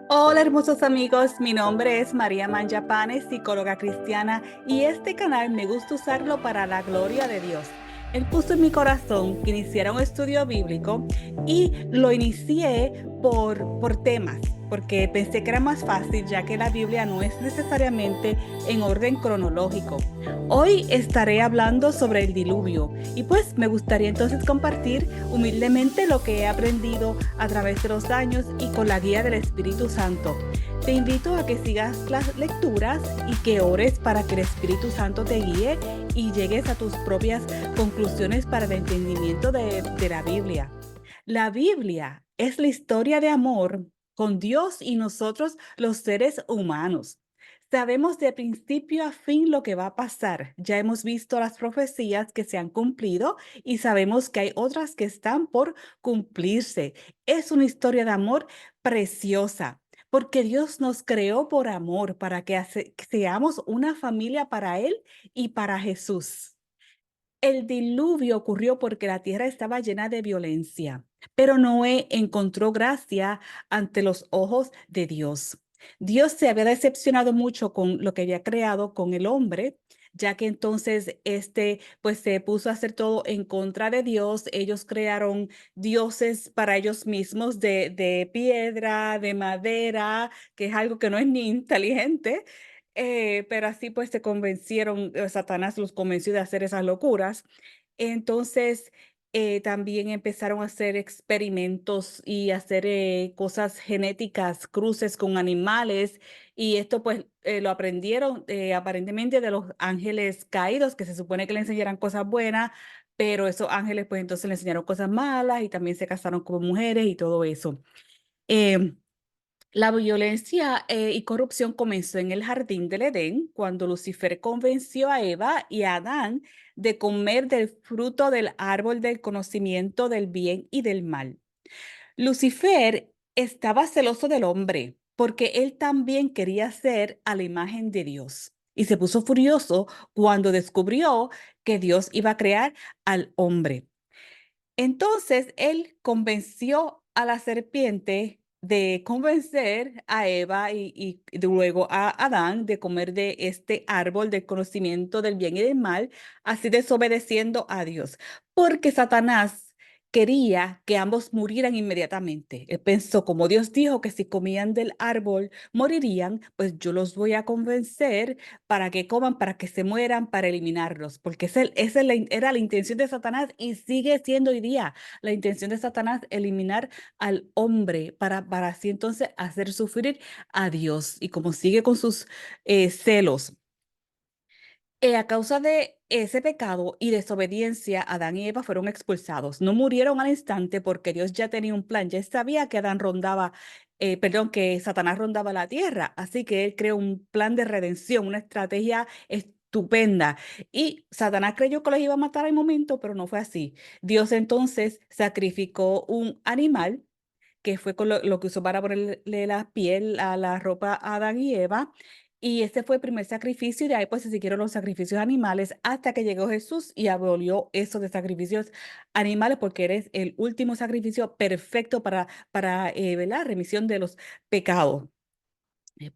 Hola hermosos amigos, mi nombre es María Manjapane, psicóloga cristiana, y este canal me gusta usarlo para la gloria de Dios. Él puso en mi corazón que iniciara un estudio bíblico y lo inicié por temas, porque pensé que era más fácil ya que la Biblia no es necesariamente en orden cronológico. Hoy estaré hablando sobre el diluvio y pues me gustaría entonces compartir humildemente lo que he aprendido a través de los años y con la guía del Espíritu Santo. Te invito a que sigas las lecturas y que ores para que el Espíritu Santo te guíe y llegues a tus propias conclusiones para el entendimiento de la Biblia. La Biblia es la historia de amor con Dios y nosotros los seres humanos. Sabemos de principio a fin lo que va a pasar. Ya hemos visto las profecías que se han cumplido y sabemos que hay otras que están por cumplirse. Es una historia de amor preciosa, porque Dios nos creó por amor, para que seamos una familia para Él y para Jesús. El diluvio ocurrió porque la tierra estaba llena de violencia, pero Noé encontró gracia ante los ojos de Dios. Dios se había decepcionado mucho con lo que había creado con el hombre, ya que entonces pues se puso a hacer todo en contra de Dios. Ellos crearon dioses para ellos mismos de piedra, de madera, que es algo que no es ni inteligente. Pero así pues se convencieron, Satanás los convenció de hacer esas locuras. Entonces, también empezaron a hacer experimentos y hacer cosas genéticas, cruces con animales, y esto pues lo aprendieron aparentemente de los ángeles caídos, que se supone que le enseñaran cosas buenas, pero esos ángeles pues entonces le enseñaron cosas malas y también se casaron con mujeres y todo eso. Em, la violencia y corrupción comenzó en el jardín del Edén, cuando Lucifer convenció a Eva y a Adán de comer del fruto del árbol del conocimiento del bien y del mal. Lucifer estaba celoso del hombre, porque él también quería ser a la imagen de Dios. Y se puso furioso cuando descubrió que Dios iba a crear al hombre. Entonces él convenció a la serpiente de convencer a Eva y luego a Adán de comer de este árbol del conocimiento del bien y del mal, así desobedeciendo a Dios, porque Satanás quería que ambos murieran inmediatamente. Él pensó, como Dios dijo que si comían del árbol morirían, pues yo los voy a convencer para que coman, para que se mueran, para eliminarlos, porque era la intención de Satanás y sigue siendo hoy día la intención de Satanás, eliminar al hombre para así entonces hacer sufrir a Dios. Y como sigue con sus celos, a causa de ese pecado y desobediencia, Adán y Eva fueron expulsados. No murieron al instante porque Dios ya tenía un plan, ya sabía que que Satanás rondaba la tierra, así que él creó un plan de redención, una estrategia estupenda. Y Satanás creyó que los iba a matar al momento, pero no fue así. Dios entonces sacrificó un animal, que fue con lo que usó para ponerle la piel a la ropa a Adán y Eva. Y este fue el primer sacrificio, y de ahí pues se siguieron los sacrificios animales hasta que llegó Jesús y abolió eso de sacrificios animales, porque eres el último sacrificio perfecto para la remisión de los pecados.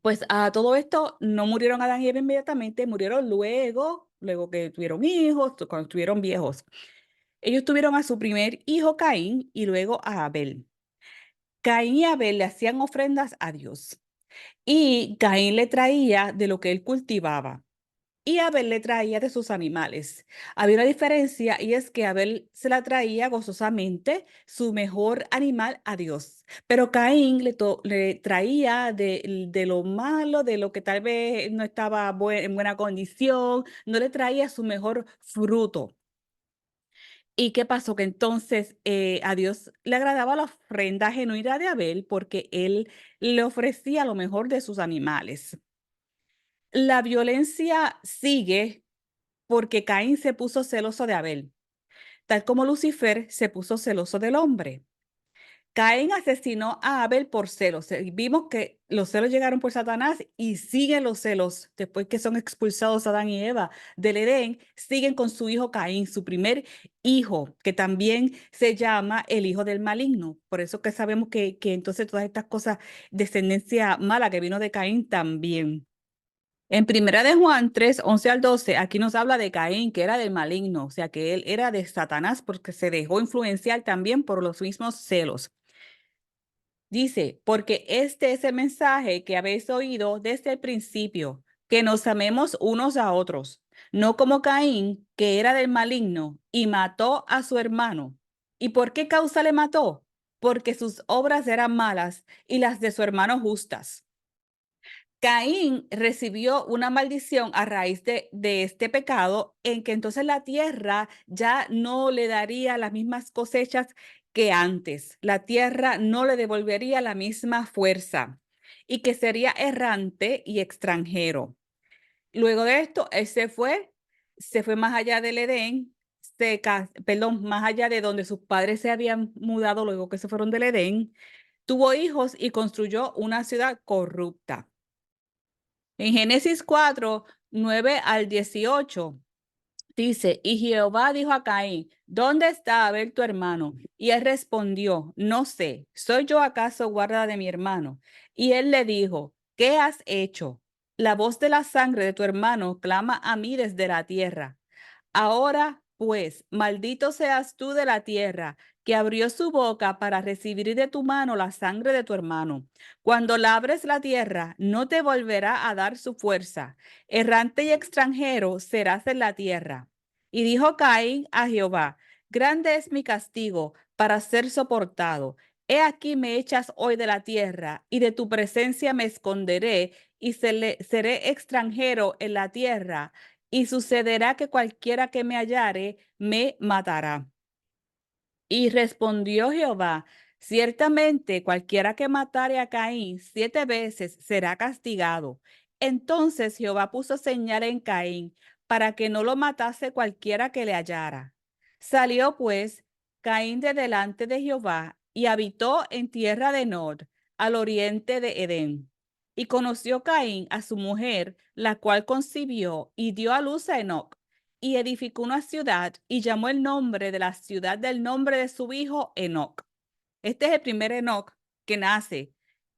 Pues a todo esto no murieron Adán y Eva inmediatamente, murieron luego que tuvieron hijos, cuando estuvieron viejos. Ellos tuvieron a su primer hijo Caín y luego a Abel. Caín y Abel le hacían ofrendas a Dios, y Caín le traía de lo que él cultivaba y Abel le traía de sus animales. Había una diferencia, y es que Abel se la traía gozosamente su mejor animal a Dios, pero Caín le traía de lo malo, de lo que tal vez no estaba en buena condición, no le traía su mejor fruto. ¿Y qué pasó? Que entonces a Dios le agradaba la ofrenda genuina de Abel, porque él le ofrecía lo mejor de sus animales. La violencia sigue porque Caín se puso celoso de Abel, tal como Lucifer se puso celoso del hombre. Caín asesinó a Abel por celos. Vimos que los celos llegaron por Satanás y siguen los celos después que son expulsados Adán y Eva del Edén. Siguen con su hijo Caín, su primer hijo, que también se llama el hijo del maligno. Por eso que sabemos que entonces todas estas cosas, descendencia mala que vino de Caín también. En Primera de Juan 3 11 al 12 aquí nos habla de Caín, que era del maligno, o sea que él era de Satanás porque se dejó influenciar también por los mismos celos. Dice, porque este es el mensaje que habéis oído desde el principio, que nos amemos unos a otros, no como Caín, que era del maligno y mató a su hermano. ¿Y por qué causa le mató? Porque sus obras eran malas y las de su hermano justas. Caín recibió una maldición a raíz de este pecado, en que entonces la tierra ya no le daría las mismas cosechas que antes. La tierra no le devolvería la misma fuerza y que sería errante y extranjero. Luego de esto, él se fue más allá del Edén, perdón, más allá de donde sus padres se habían mudado luego que se fueron del Edén, tuvo hijos y construyó una ciudad corrupta. En Génesis 4 9 al 18 dice, y Jehová dijo a Caín, ¿dónde está Abel tu hermano? Y él respondió, no sé, ¿soy yo acaso guarda de mi hermano? Y él le dijo, ¿qué has hecho? La voz de la sangre de tu hermano clama a mí desde la tierra. Ahora, pues, maldito seas tú de la tierra, que abrió su boca para recibir de tu mano la sangre de tu hermano. Cuando labres la tierra, no te volverá a dar su fuerza. Errante y extranjero serás en la tierra. Y dijo Caín a Jehová, grande es mi castigo para ser soportado. He aquí me echas hoy de la tierra, y de tu presencia me esconderé, y seré extranjero en la tierra y sucederá que cualquiera que me hallare me matará. Y respondió Jehová, ciertamente cualquiera que matare a Caín 7 veces será castigado. Entonces Jehová puso señal en Caín para que no lo matase cualquiera que le hallara. Salió pues Caín de delante de Jehová y habitó en tierra de Nod, al oriente de Edén. Y conoció Caín a su mujer, la cual concibió y dio a luz a Enoc y edificó una ciudad y llamó el nombre de la ciudad del nombre de su hijo Enoc. Este es el primer Enoc que nace.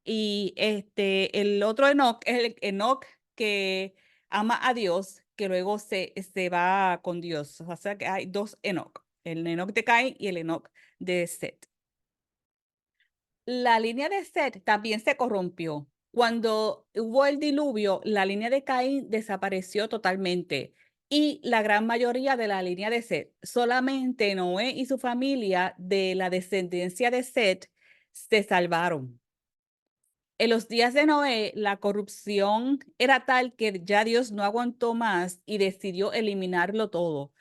Y el otro Enoc es el Enoc que ama a Dios, que luego se va con Dios. O sea que hay dos Enoc, el Enoc de Caín y el Enoc de Set. La línea de Set también se corrompió. Cuando hubo el diluvio, la línea de Caín desapareció totalmente y la gran mayoría de la línea de Set. Solamente Noé y su familia de la descendencia de Set se salvaron. En los días de Noé, la corrupción era tal que ya Dios no aguantó más y decidió eliminarlo todo.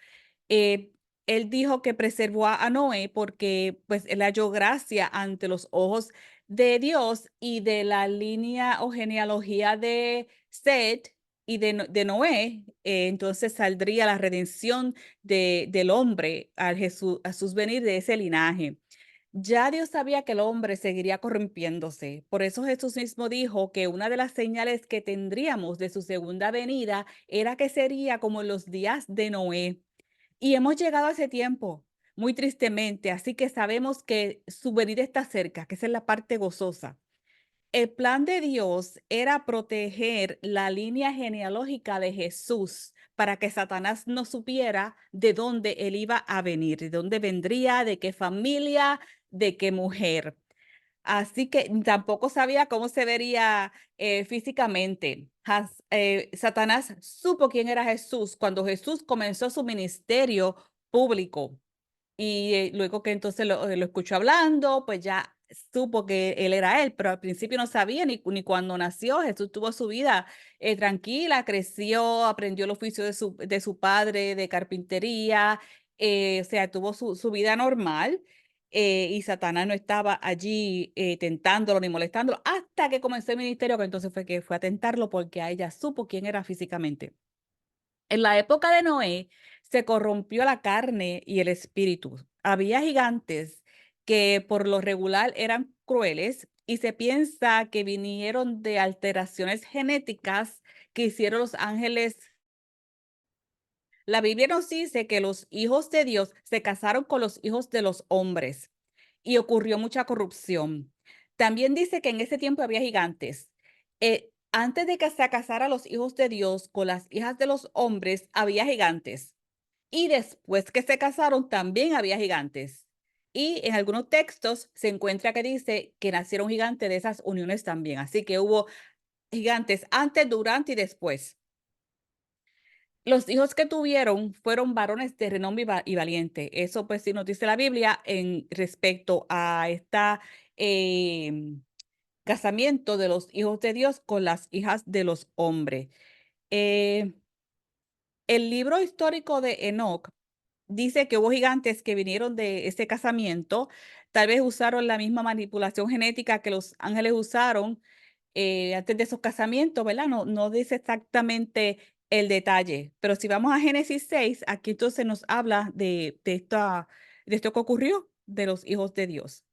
eh, Él dijo que preservó a Noé porque pues él halló gracia ante los ojos de Dios y de la línea o genealogía de Set y de Noé, entonces saldría la redención del hombre a sus venir de ese linaje. Ya Dios sabía que el hombre seguiría corrompiéndose. Por eso Jesús mismo dijo que una de las señales que tendríamos de su segunda venida era que sería como en los días de Noé. Y hemos llegado a ese tiempo, muy tristemente, así que sabemos que su venida está cerca, que esa es la parte gozosa. El plan de Dios era proteger la línea genealógica de Jesús para que Satanás no supiera de dónde él iba a venir, de dónde vendría, de qué familia, de qué mujer. Así que tampoco sabía cómo se vería físicamente. Satanás supo quién era Jesús cuando Jesús comenzó su ministerio público. Y luego que entonces lo escuchó hablando, pues ya supo que él era él, pero al principio no sabía ni cuando nació. Jesús tuvo su vida tranquila, creció, aprendió el oficio de su padre de carpintería, o sea, tuvo su vida normal. Y Satanás no estaba allí tentándolo ni molestándolo hasta que comenzó el ministerio, que entonces fue que fue a tentarlo porque a ella supo quién era físicamente. En la época de Noé se corrompió la carne y el espíritu. Había gigantes que por lo regular eran crueles y se piensa que vinieron de alteraciones genéticas que hicieron los ángeles. La Biblia nos dice que los hijos de Dios se casaron con los hijos de los hombres y ocurrió mucha corrupción. También dice que en ese tiempo había gigantes. Antes de que se casara los hijos de Dios con las hijas de los hombres, había gigantes. Y después que se casaron, también había gigantes. Y en algunos textos se encuentra que dice que nacieron gigantes de esas uniones también. Así que hubo gigantes antes, durante y después. Los hijos que tuvieron fueron varones de renombre y valiente. Eso pues sí nos dice la Biblia en respecto a esta casamiento de los hijos de Dios con las hijas de los hombres. Eh, el libro histórico de Enoch dice que hubo gigantes que vinieron de ese casamiento, tal vez usaron la misma manipulación genética que los ángeles usaron antes de esos casamientos, ¿verdad? No dice exactamente el detalle, pero si vamos a Génesis 6, aquí entonces nos habla de esto que ocurrió de los hijos de Dios.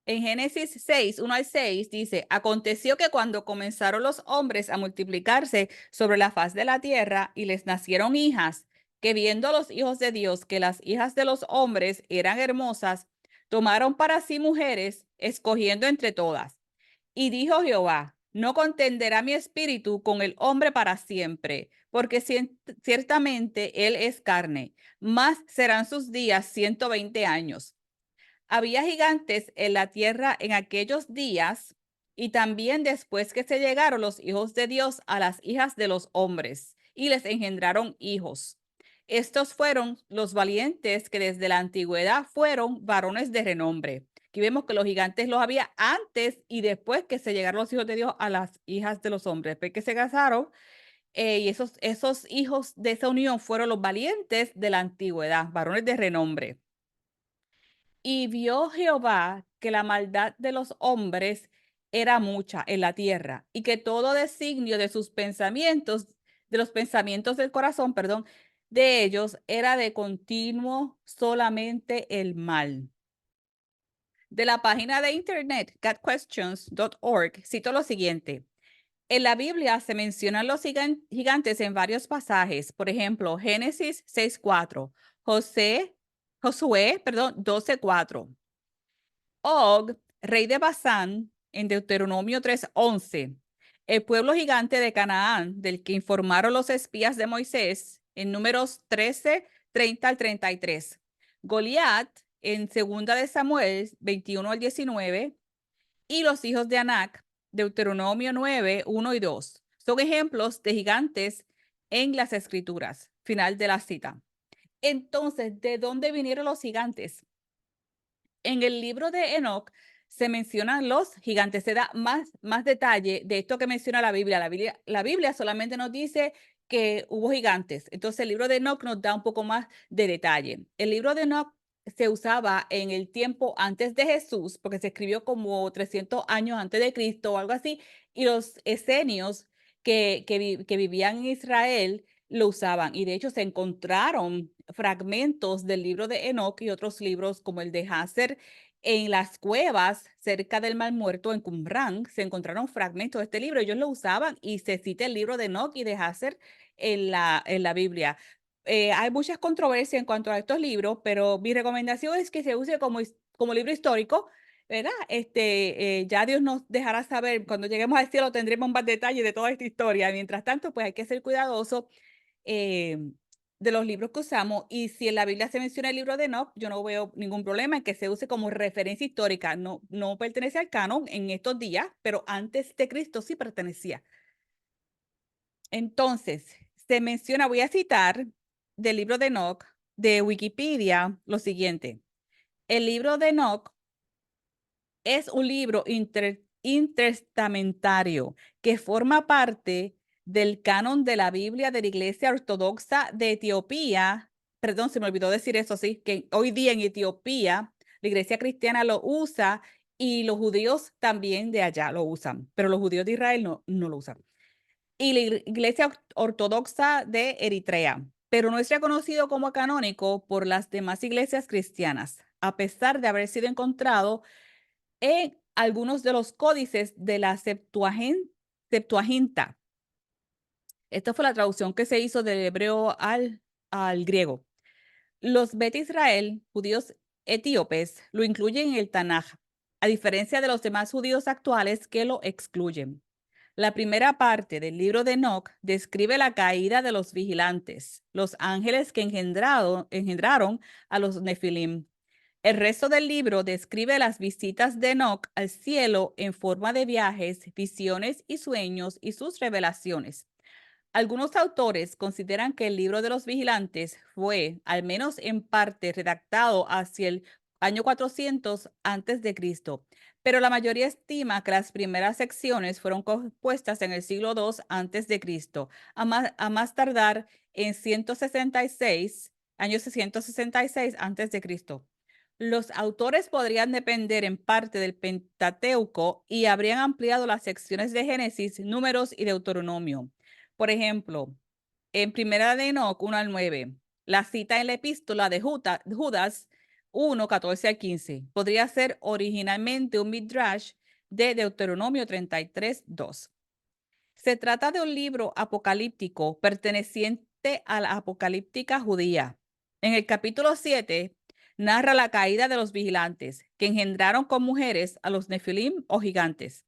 En Génesis 6, 1 al 6 dice, aconteció que cuando comenzaron los hombres a multiplicarse sobre la faz de la tierra y les nacieron hijas, que viendo los hijos de Dios que las hijas de los hombres eran hermosas, tomaron para sí mujeres, escogiendo entre todas. Y dijo Jehová, no contenderá mi espíritu con el hombre para siempre, porque ciertamente él es carne, más serán sus días 120 años. Había gigantes en la tierra en aquellos días y también después que se llegaron los hijos de Dios a las hijas de los hombres y les engendraron hijos. Estos fueron los valientes que desde la antigüedad fueron varones de renombre. Aquí vemos que los gigantes los había antes y después que se llegaron los hijos de Dios a las hijas de los hombres. Después que se casaron, y esos hijos de esa unión fueron los valientes de la antigüedad, varones de renombre. Y vio Jehová que la maldad de los hombres era mucha en la tierra y que todo designio de sus pensamientos, de los pensamientos del corazón, perdón, de ellos era de continuo solamente el mal. De la página de internet gotquestions.org cito lo siguiente. En la Biblia se mencionan los gigantes en varios pasajes, por ejemplo, Génesis 6:4, Josué, perdón, 12:4. Og, rey de Basán, en Deuteronomio 3:11. El pueblo gigante de Canaán, del que informaron los espías de Moisés, en Números 13:30 al 33. Goliat, en Segunda de Samuel 21 al 19. Y los hijos de Anac, Deuteronomio 9:1 y 2. Son ejemplos de gigantes en las escrituras. Final de la cita. Entonces, ¿de dónde vinieron los gigantes? En el libro de Enoch se mencionan los gigantes, se da más detalle de esto que menciona la Biblia. La Biblia solamente nos dice que hubo gigantes. Entonces el libro de Enoch nos da un poco más de detalle. El libro de Enoch se usaba en el tiempo antes de Jesús, porque se escribió como 300 años antes de Cristo o algo así, y los esenios que vivían en Israel lo usaban. Y de hecho se encontraron fragmentos del libro de Enoch y otros libros como el de Hazer en las cuevas cerca del Mar Muerto en Qumran. Se encontraron fragmentos de este libro. Ellos lo usaban y se cita el libro de Enoch y de Hazer en la Biblia. Hay muchas controversias en cuanto a estos libros, pero mi recomendación es que se use como libro histórico, ¿verdad? Ya Dios nos dejará saber, cuando lleguemos al cielo tendremos más detalles de toda esta historia. Mientras tanto, pues hay que ser cuidadoso eh, de los libros que usamos. Y si en la Biblia se menciona el libro de Enoch, yo no veo ningún problema en que se use como referencia histórica. No pertenece al canon en estos días, pero antes de Cristo sí pertenecía. Entonces, se menciona, voy a citar del libro de Enoch, de Wikipedia, lo siguiente. El libro de Enoch es un libro intertestamentario que forma parte del canon de la Biblia de la Iglesia Ortodoxa de Etiopía. Perdón, se me olvidó decir eso, sí, que hoy día en Etiopía la Iglesia cristiana lo usa y los judíos también de allá lo usan, pero los judíos de Israel no lo usan. Y la Iglesia Ortodoxa de Eritrea, pero no es reconocido como canónico por las demás iglesias cristianas. a pesar de haber sido encontrado en algunos de los códices de la Septuaginta. Esta fue la traducción que se hizo del hebreo al griego. Los Bet Israel, judíos etíopes, lo incluyen en el Tanaj, a diferencia de los demás judíos actuales que lo excluyen. La primera parte del libro de Enoc describe la caída de los vigilantes, los ángeles que engendraron a los Nefilim. El resto del libro describe las visitas de Enoc al cielo en forma de viajes, visiones y sueños y sus revelaciones. Algunos autores consideran que el libro de los vigilantes fue, al menos en parte, redactado hacia el año 400 antes de Cristo, pero la mayoría estima que las primeras secciones fueron compuestas en el siglo II antes de Cristo, a más tardar en 166, años 166 antes de Cristo. Los autores podrían depender en parte del Pentateuco y habrían ampliado las secciones de Génesis, Números y Deuteronomio. Por ejemplo, en Primera de Enoc 1 al 9, la cita en la epístola de Judas 1, 14 al 15 podría ser originalmente un midrash de Deuteronomio 33, 2. Se trata de un libro apocalíptico perteneciente a la apocalíptica judía. En el capítulo 7 narra la caída de los vigilantes, que engendraron con mujeres a los nefilim o gigantes.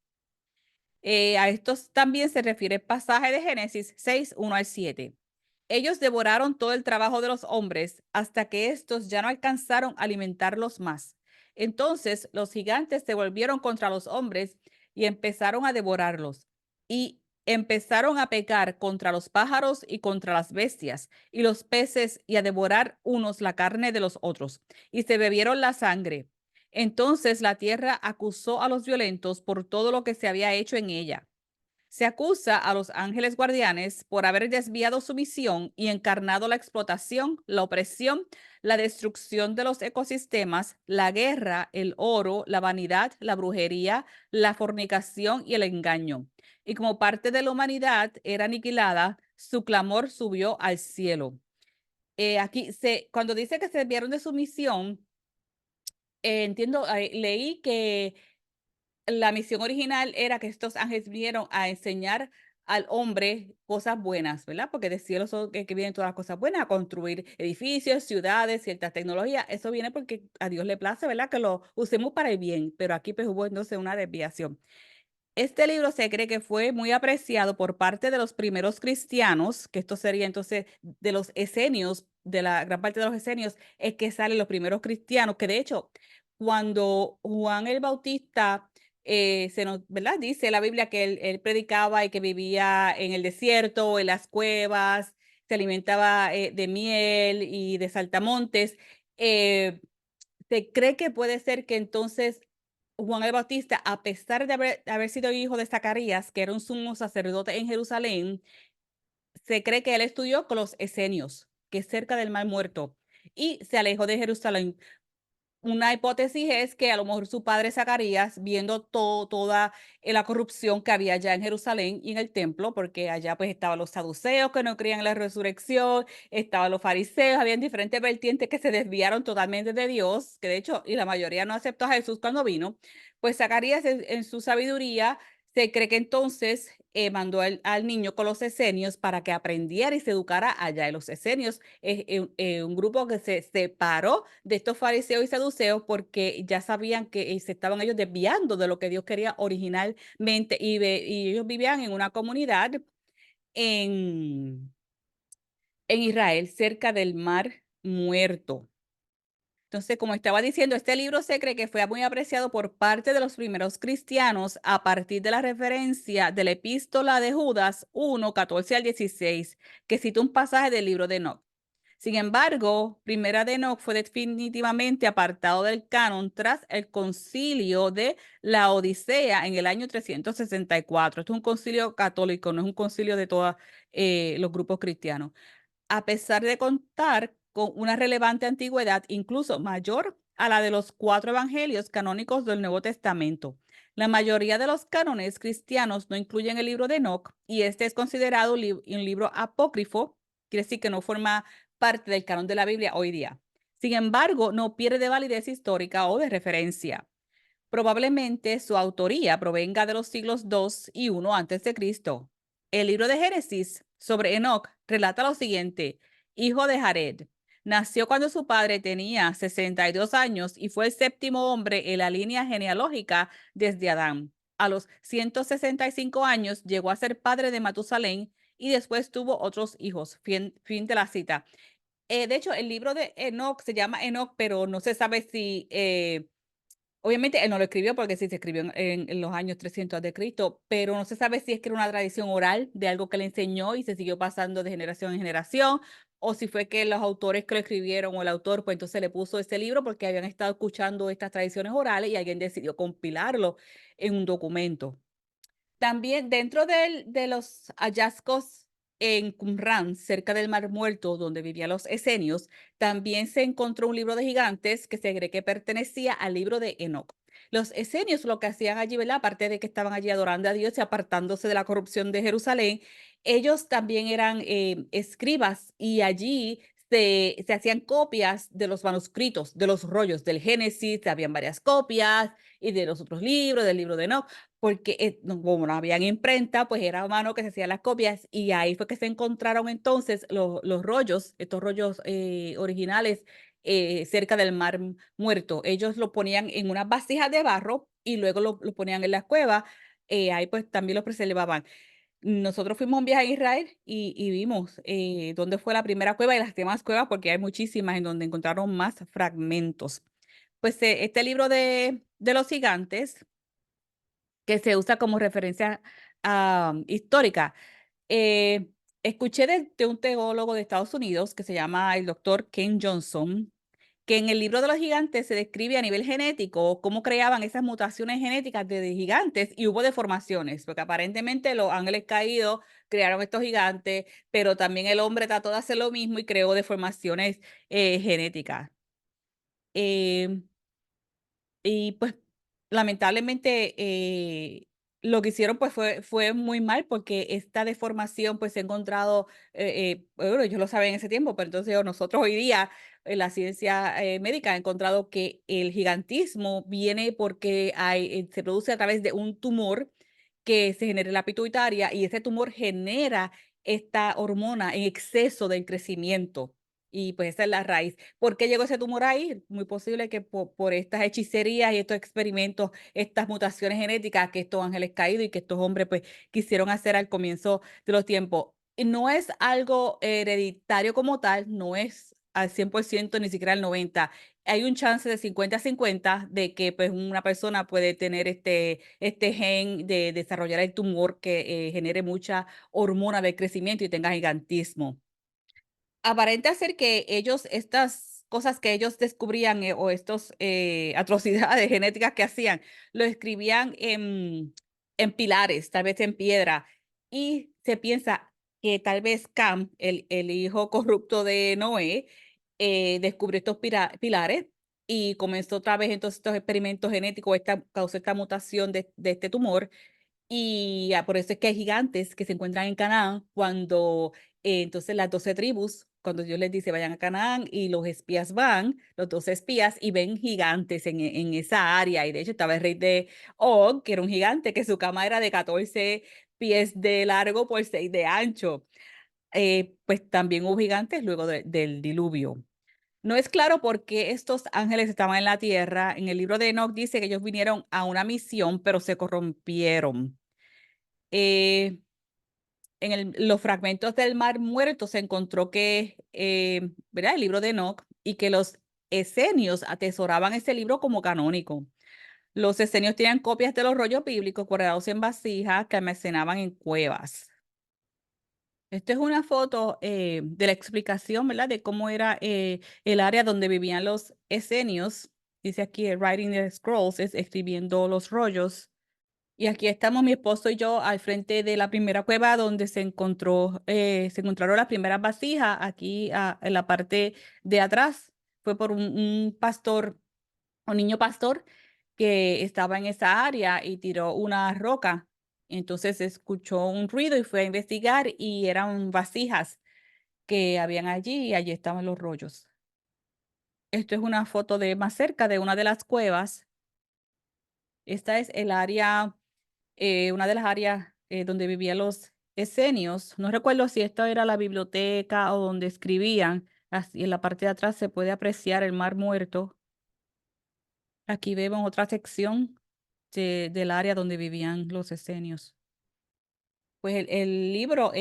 A estos también se refiere el pasaje de Génesis 6, 1 al 7. Ellos devoraron todo el trabajo de los hombres hasta que estos ya no alcanzaron a alimentarlos más. Entonces los gigantes se volvieron contra los hombres y empezaron a devorarlos. Y empezaron a pecar contra los pájaros y contra las bestias y los peces y a devorar unos la carne de los otros. Y se bebieron la sangre. Entonces la tierra acusó a los violentos por todo lo que se había hecho en ella. Se acusa a los ángeles guardianes por haber desviado su misión y encarnado la explotación, la opresión, la destrucción de los ecosistemas, la guerra, el oro, la vanidad, la brujería, la fornicación y el engaño. Y como parte de la humanidad era aniquilada, su clamor subió al cielo. Cuando dice que se desviaron de su misión, entiendo, leí que la misión original era que estos ángeles vinieron a enseñar al hombre cosas buenas, ¿verdad? Porque de cielo son que vienen todas las cosas buenas, a construir edificios, ciudades, ciertas tecnologías. Eso viene porque a Dios le place, ¿verdad? Que lo usemos para el bien, pero aquí pues hubo entonces una desviación. Este libro se cree que fue muy apreciado por parte de los primeros cristianos, que esto sería entonces de los esenios, de la gran parte de los esenios, es que salen los primeros cristianos, que de hecho, cuando Juan el Bautista ¿verdad? Dice la Biblia que él predicaba y que vivía en el desierto, en las cuevas, se alimentaba de miel y de saltamontes. eh, Se cree que puede ser que entonces Juan el Bautista, a pesar de haber sido hijo de Zacarías, que era un sumo sacerdote en Jerusalén, se cree que él estudió con los esenios, que es cerca del Mar Muerto, y se alejó de Jerusalén. Una hipótesis es que a lo mejor su padre Zacarías, viendo toda la corrupción que había allá en Jerusalén y en el templo, porque allá pues estaban los saduceos que no creían en la resurrección, estaban los fariseos, habían diferentes vertientes que se desviaron totalmente de Dios, que de hecho, y la mayoría no aceptó a Jesús cuando vino, pues Zacarías en su sabiduría se cree que entonces mandó al niño con los esenios para que aprendiera y se educara allá. En los esenios es un grupo que se separó de estos fariseos y saduceos porque ya sabían que se estaban ellos desviando de lo que Dios quería originalmente y ellos vivían en una comunidad en, en Israel, cerca del Mar Muerto. Entonces, como estaba diciendo, este libro se cree que fue muy apreciado por parte de los primeros cristianos a partir de la referencia de la epístola de Judas 1, 14 al 16, que cita un pasaje del libro de Enoch. Sin embargo, Primera de Enoch fue definitivamente apartado del canon tras el concilio de la Odisea en el año 364. Esto es un concilio católico, no es un concilio de todos los grupos cristianos. A pesar de contar con una relevante antigüedad, incluso mayor a la de los 4 evangelios canónicos del Nuevo Testamento. La mayoría de los cánones cristianos no incluyen el libro de Enoch y este es considerado un libro apócrifo, quiere decir que no forma parte del canon de la Biblia hoy día. Sin embargo, no pierde validez histórica o de referencia. Probablemente su autoría provenga de los siglos 2 y 1 antes de Cristo. El libro de Génesis sobre Enoc relata lo siguiente: hijo de Jared. Nació cuando su padre tenía 62 años y fue el séptimo hombre en la línea genealógica desde Adán. A los 165 años llegó a ser padre de Matusalén y después tuvo otros hijos. Fin de la cita. De hecho, el libro de Enoch se llama Enoch, pero no se sabe si obviamente él no lo escribió porque sí se escribió en los años 300 de Cristo, pero no se sabe si es que era una tradición oral de algo que le enseñó y se siguió pasando de generación en generación, o si fue que los autores que lo escribieron o el autor, pues entonces le puso este libro porque habían estado escuchando estas tradiciones orales y alguien decidió compilarlo en un documento. También dentro de los hallazgos en Qumran, cerca del Mar Muerto, donde vivían los esenios, también se encontró un libro de gigantes que se cree que pertenecía al libro de Enoc. Los esenios lo que hacían allí, ¿verdad? Aparte de que estaban allí adorando a Dios y apartándose de la corrupción de Jerusalén, ellos también eran escribas y allí se hacían copias de los manuscritos, de los rollos del Génesis, habían varias copias y de los otros libros, del libro de Enoch porque como no habían imprenta, pues era a mano que se hacían las copias y ahí fue que se encontraron entonces los rollos, estos rollos originales cerca del Mar Muerto. Ellos lo ponían en unas vasijas de barro y luego lo ponían en las cuevas. Ahí pues también lo preservaban. Nosotros fuimos a un viaje a Israel y vimos dónde fue la primera cueva y las demás cuevas, porque hay muchísimas en donde encontraron más fragmentos. Pues este libro de los gigantes que se usa como referencia histórica. Eh, Escuché de un teólogo de Estados Unidos que se llama el doctor Ken Johnson, que en el libro de los gigantes se describe a nivel genético cómo creaban esas mutaciones genéticas de gigantes y hubo deformaciones, porque aparentemente los ángeles caídos crearon estos gigantes, pero también el hombre trató de hacer lo mismo y creó deformaciones genéticas. Eh, y pues, lamentablemente, lo que hicieron, pues, fue muy mal, porque esta deformación, pues, se ha encontrado, bueno, ellos lo saben en ese tiempo, pero entonces nosotros hoy día, la ciencia, médica ha encontrado que el gigantismo viene porque se produce a través de un tumor que se genera en la pituitaria, y ese tumor genera esta hormona en exceso del crecimiento, y, pues, esa es la raíz. ¿Por qué llegó ese tumor ahí? Muy posible que por estas hechicerías y estos experimentos, estas mutaciones genéticas que estos ángeles caídos y que estos hombres pues quisieron hacer al comienzo de los tiempos. Y no es algo hereditario como tal, no es al 100% ni siquiera al 90%. Hay un chance de 50-50 de que pues una persona puede tener este gen de desarrollar el tumor que genere mucha hormona de crecimiento y tenga gigantismo. Aparenta ser que ellos, estas cosas que ellos descubrían, o estos, atrocidades genéticas que hacían, lo escribían en pilares, tal vez en piedra, y se piensa que tal vez Cam, el hijo corrupto de Noé, descubrió estos pilares y comenzó otra vez entonces estos experimentos genéticos, causó esta mutación de este tumor, y por eso es que hay gigantes que se encuentran en Canaán cuando entonces las 12 tribus, cuando Dios les dice vayan a Canaán y los espías van, los 12 espías y ven gigantes en esa área. Y de hecho estaba el rey de Og, que era un gigante, que su cama era de 14 pies de largo por 6 de ancho. Pues también hubo gigantes luego del diluvio. No es claro por qué estos ángeles estaban en la tierra. En el libro de Enoch dice que ellos vinieron a una misión, pero se corrompieron. Eh, en los fragmentos del Mar Muerto se encontró que, ¿verdad? El libro de Enoch, y que los esenios atesoraban ese libro como canónico. Los esenios tenían copias de los rollos bíblicos guardados en vasijas que almacenaban en cuevas. Esta es una foto de la explicación, ¿verdad? De cómo era el área donde vivían los esenios. Dice aquí, writing the scrolls, es escribiendo los rollos. Y aquí estamos mi esposo y yo al frente de la primera cueva donde se encontraron las primeras vasijas, aquí en la parte de atrás. Fue por un pastor, un niño pastor que estaba en esa área y tiró una roca. Entonces escuchó un ruido y fue a investigar y eran vasijas que habían allí y allí estaban los rollos. Esto es una foto de más cerca de una de las cuevas. Esta es el área, una de las áreas donde vivían los esenios. No recuerdo si esto era la biblioteca o donde escribían. Así en la parte de atrás se puede apreciar el Mar Muerto. Aquí vemos otra sección del área donde vivían los esenios. Pues el libro,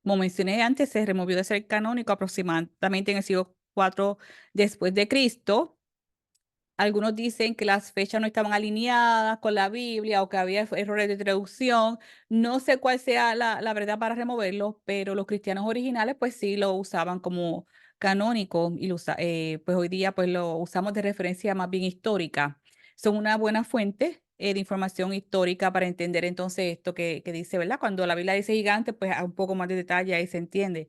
como mencioné antes, se removió de ser canónico aproximadamente en el siglo IV después de Cristo. Algunos dicen que las fechas no estaban alineadas con la Biblia o que había errores de traducción. No sé cuál sea la verdad para removerlo, pero los cristianos originales pues sí lo usaban como canónico y pues hoy día pues lo usamos de referencia más bien histórica. Son una buena fuente de información histórica para entender entonces esto que dice, ¿verdad? Cuando la Biblia dice gigante, pues a un poco más de detalle ahí se entiende.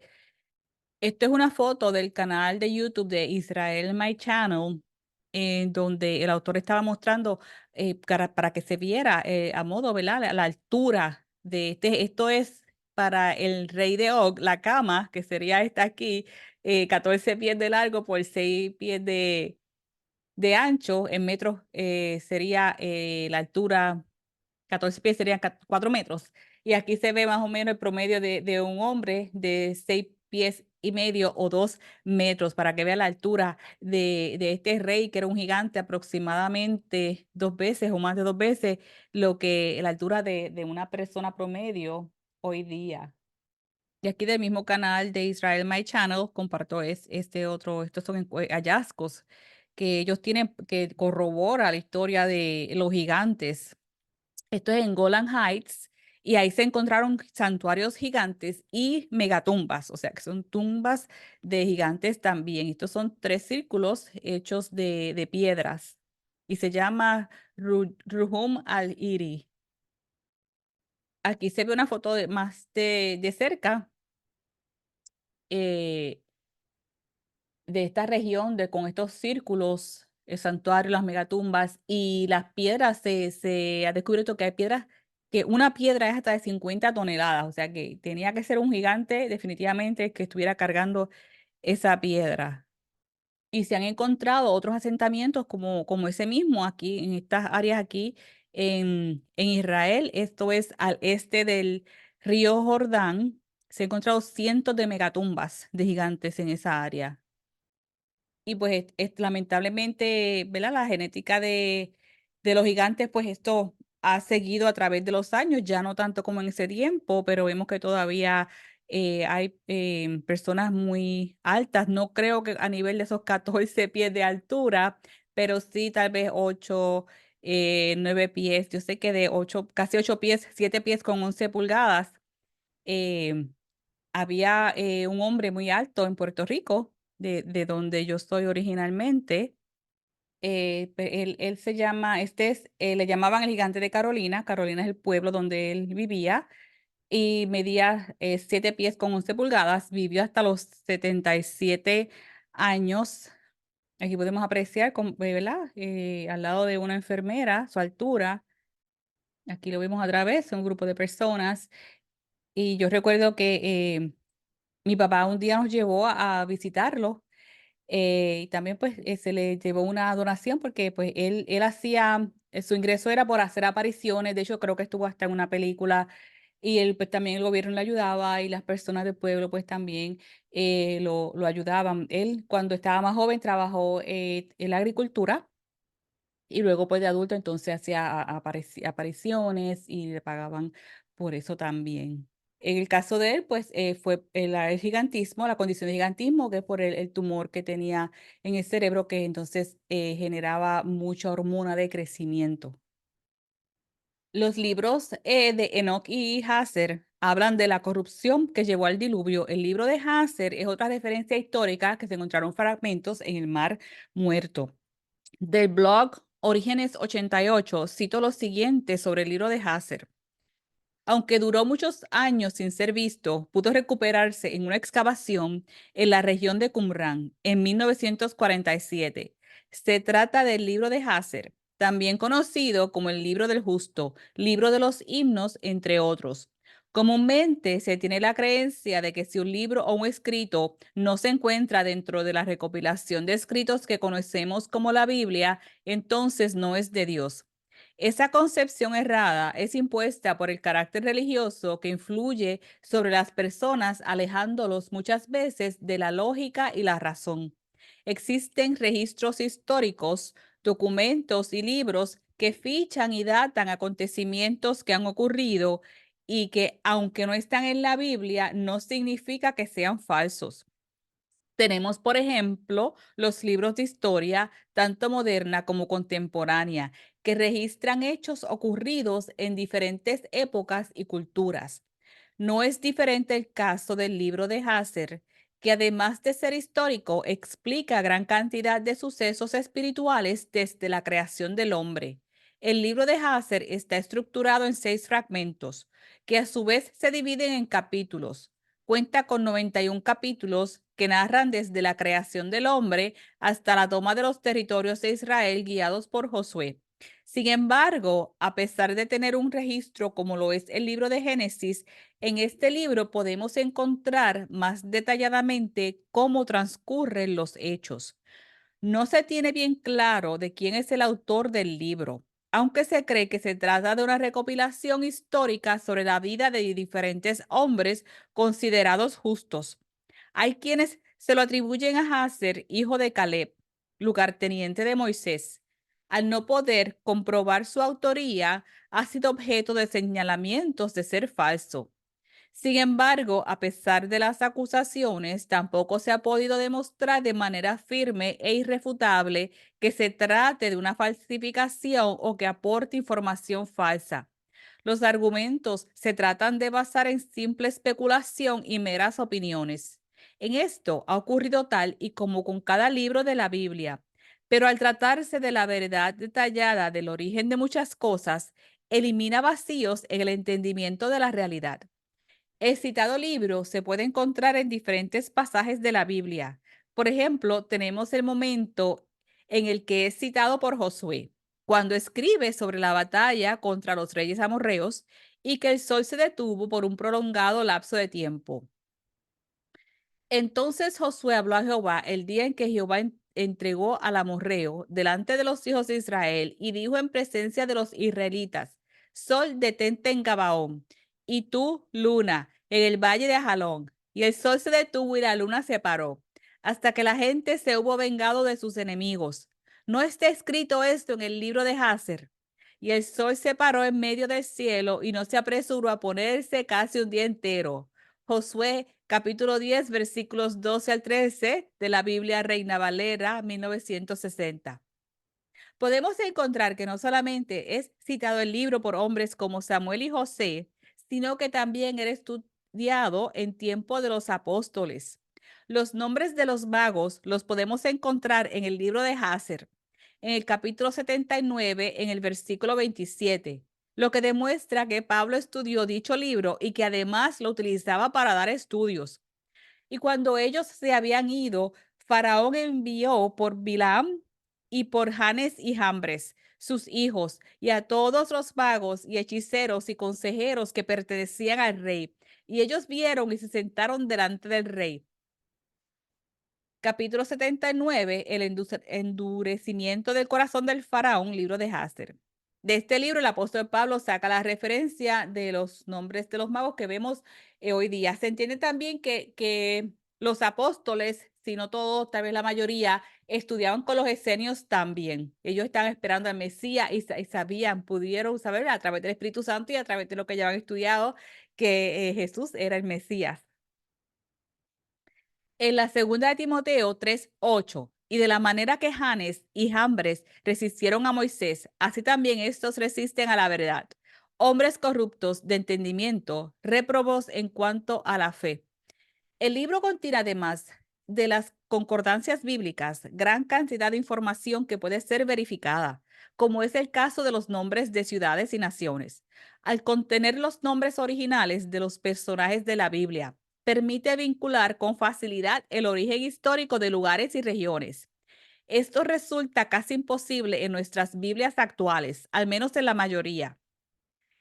Esto es una foto del canal de YouTube de Israel My Channel, en donde el autor estaba mostrando para que se viera a modo, ¿verdad? La altura de este. Esto es para el rey de Og, la cama, que sería esta aquí, 14 pies de largo por 6 pies de ancho. En metros sería la altura. 14 pies serían 4 metros. Y aquí se ve más o menos el promedio de un hombre de 6 pies y medio o 2 metros, para que vea la altura de este rey, que era un gigante, aproximadamente 2 veces o más de 2 veces lo que la altura de una persona promedio hoy día. Y aquí del mismo canal de Israel My Channel comparto estos son hallazgos que ellos tienen que corrobora la historia de los gigantes. Esto es en Golan Heights y ahí se encontraron santuarios gigantes y megatumbas, o sea que son tumbas de gigantes también. Estos son 3 círculos hechos de piedras y se llama Ruhum al-Iri. Aquí se ve una foto más de cerca, eh, de esta región con estos círculos, el santuario, las megatumbas y las piedras. Se ha descubierto que hay piedras, que una piedra es hasta de 50 toneladas, o sea que tenía que ser un gigante definitivamente que estuviera cargando esa piedra. Y se han encontrado otros asentamientos como ese mismo aquí, en estas áreas aquí en Israel. Esto es al este del río Jordán. Se han encontrado cientos de megatumbas de gigantes en esa área. Y pues lamentablemente, ¿verdad? La genética de los gigantes, pues esto ha seguido a través de los años, ya no tanto como en ese tiempo, pero vemos que todavía hay personas muy altas. No creo que a nivel de esos 14 pies de altura, pero sí tal vez 8, 9 pies. Yo sé que de 8, casi 8 pies, 7 pies con 11 pulgadas. eh, Había un hombre muy alto en Puerto Rico, de donde yo soy originalmente. Él se llama, le llamaban el gigante de Carolina. Carolina es el pueblo donde él vivía y medía 7 pies con 11 pulgadas. Vivió hasta los 77 años. Aquí podemos apreciar, ¿verdad? Al lado de una enfermera, su altura. Aquí lo vemos a través, un grupo de personas. Y yo recuerdo que mi papá un día nos llevó a visitarlo, y también pues se le llevó una donación porque pues él hacía, su ingreso era por hacer apariciones. De hecho creo que estuvo hasta en una película y él pues también el gobierno le ayudaba y las personas del pueblo pues también lo ayudaban. Él cuando estaba más joven trabajó en la agricultura y luego pues de adulto entonces hacía apariciones y le pagaban por eso también. En el caso de él, pues fue el gigantismo, la condición de gigantismo, que es por el tumor que tenía en el cerebro, que entonces generaba mucha hormona de crecimiento. Los libros de Enoch y Hasser hablan de la corrupción que llevó al diluvio. El libro de Hasser es otra referencia histórica que se encontraron fragmentos en el Mar Muerto. Del blog Orígenes 88, cito lo siguiente sobre el libro de Hasser. Aunque duró muchos años sin ser visto, pudo recuperarse en una excavación en la región de Qumrán en 1947. Se trata del libro de Hasser, también conocido como el libro del justo, libro de los himnos, entre otros. Comúnmente se tiene la creencia de que si un libro o un escrito no se encuentra dentro de la recopilación de escritos que conocemos como la Biblia, entonces no es de Dios. Esa concepción errada es impuesta por el carácter religioso que influye sobre las personas, alejándolos muchas veces de la lógica y la razón. Existen registros históricos, documentos y libros que fichan y datan acontecimientos que han ocurrido y que, aunque no están en la Biblia, no significa que sean falsos. Tenemos, por ejemplo, los libros de historia, tanto moderna como contemporánea, que registran hechos ocurridos en diferentes épocas y culturas. No es diferente el caso del libro de Hasser, que además de ser histórico, explica gran cantidad de sucesos espirituales desde la creación del hombre. El libro de Hasser está estructurado en 6 fragmentos, que a su vez se dividen en capítulos. Cuenta con 91 capítulos que narran desde la creación del hombre hasta la toma de los territorios de Israel guiados por Josué. Sin embargo, a pesar de tener un registro como lo es el libro de Génesis, en este libro podemos encontrar más detalladamente cómo transcurren los hechos. No se tiene bien claro de quién es el autor del libro, aunque se cree que se trata de una recopilación histórica sobre la vida de diferentes hombres considerados justos. Hay quienes se lo atribuyen a Hasser, hijo de Caleb, lugarteniente de Moisés. Al no poder comprobar su autoría, ha sido objeto de señalamientos de ser falso. Sin embargo, a pesar de las acusaciones, tampoco se ha podido demostrar de manera firme e irrefutable que se trate de una falsificación o que aporte información falsa. Los argumentos se tratan de basar en simple especulación y meras opiniones. En esto ha ocurrido tal y como con cada libro de la Biblia. Pero al tratarse de la verdad detallada del origen de muchas cosas, elimina vacíos en el entendimiento de la realidad. El citado libro se puede encontrar en diferentes pasajes de la Biblia. Por ejemplo, tenemos el momento en el que es citado por Josué, cuando escribe sobre la batalla contra los reyes amorreos y que el sol se detuvo por un prolongado lapso de tiempo. Entonces Josué habló a Jehová el día en que Jehová entregó al amorreo delante de los hijos de Israel y dijo en presencia de los israelitas: Sol, detente en Gabaón, y tú, luna, en el valle de Ajalón. Y el sol se detuvo y la luna se paró, hasta que la gente se hubo vengado de sus enemigos. ¿No está escrito esto en el libro de Jaser? Y el sol se paró en medio del cielo y no se apresuró a ponerse casi un día entero. Josué capítulo 10 versículos 12 al 13 de la Biblia Reina Valera 1960. Podemos encontrar que no solamente es citado el libro por hombres como Samuel y José, sino que también era estudiado en tiempo de los apóstoles. Los nombres de los magos los podemos encontrar en el libro de Hazer, en el capítulo 79, en el versículo 27, lo que demuestra que Pablo estudió dicho libro y que además lo utilizaba para dar estudios. Y cuando ellos se habían ido, Faraón envió por Bilam y por Janes y Jambres, sus hijos, y a todos los magos y hechiceros y consejeros que pertenecían al rey. Y ellos vieron y se sentaron delante del rey. Capítulo 79, el endurecimiento del corazón del faraón, libro de Hazer. De este libro, el apóstol Pablo saca la referencia de los nombres de los magos que vemos hoy día. Se entiende también que los apóstoles, si no todos, tal vez la mayoría, estudiaban con los esenios también. Ellos estaban esperando al Mesías y sabían, pudieron saber a través del Espíritu Santo y a través de lo que ya habían estudiado que Jesús era el Mesías. En la segunda de Timoteo 3:8, y de la manera que Janes y Jambres resistieron a Moisés, así también estos resisten a la verdad. Hombres corruptos de entendimiento, réprobos en cuanto a la fe. El libro contiene, además de las concordancias bíblicas, gran cantidad de información que puede ser verificada, como es el caso de los nombres de ciudades y naciones. Al contener los nombres originales de los personajes de la Biblia, permite vincular con facilidad el origen histórico de lugares y regiones. Esto resulta casi imposible en nuestras Biblias actuales, al menos en la mayoría.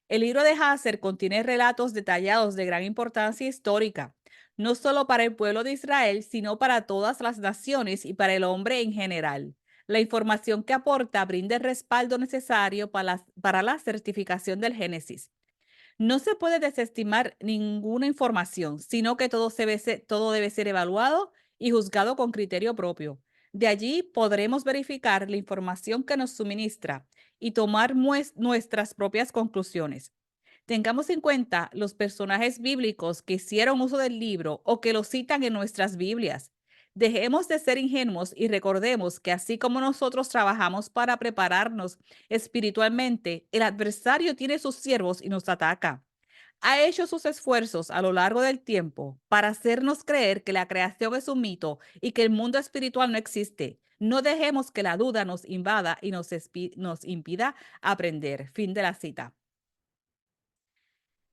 El libro de Hazer contiene relatos detallados de gran importancia histórica, no solo para el pueblo de Israel, sino para todas las naciones y para el hombre en general. La información que aporta brinda el respaldo necesario para la certificación del Génesis. No se puede desestimar ninguna información, sino que todo debe ser evaluado y juzgado con criterio propio. De allí podremos verificar la información que nos suministra y tomar nuestras propias conclusiones. Tengamos en cuenta los personajes bíblicos que hicieron uso del libro o que lo citan en nuestras Biblias. Dejemos de ser ingenuos y recordemos que así como nosotros trabajamos para prepararnos espiritualmente, el adversario tiene sus siervos y nos ataca. Ha hecho sus esfuerzos a lo largo del tiempo para hacernos creer que la creación es un mito y que el mundo espiritual no existe. No dejemos que la duda nos invada y nos impida aprender. Fin de la cita.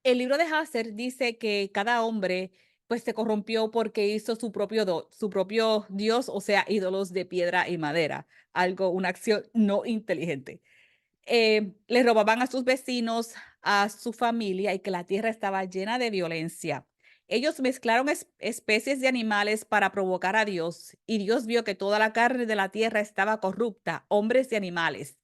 El libro de Hazer dice que cada hombre pues se corrompió porque hizo su propio Dios, o sea, ídolos de piedra y madera, una acción no inteligente. Le robaban a sus vecinos, a su familia y que la tierra estaba llena de violencia. Ellos mezclaron especies de animales para provocar a Dios y Dios vio que toda la carne de la tierra estaba corrupta, hombres y animales.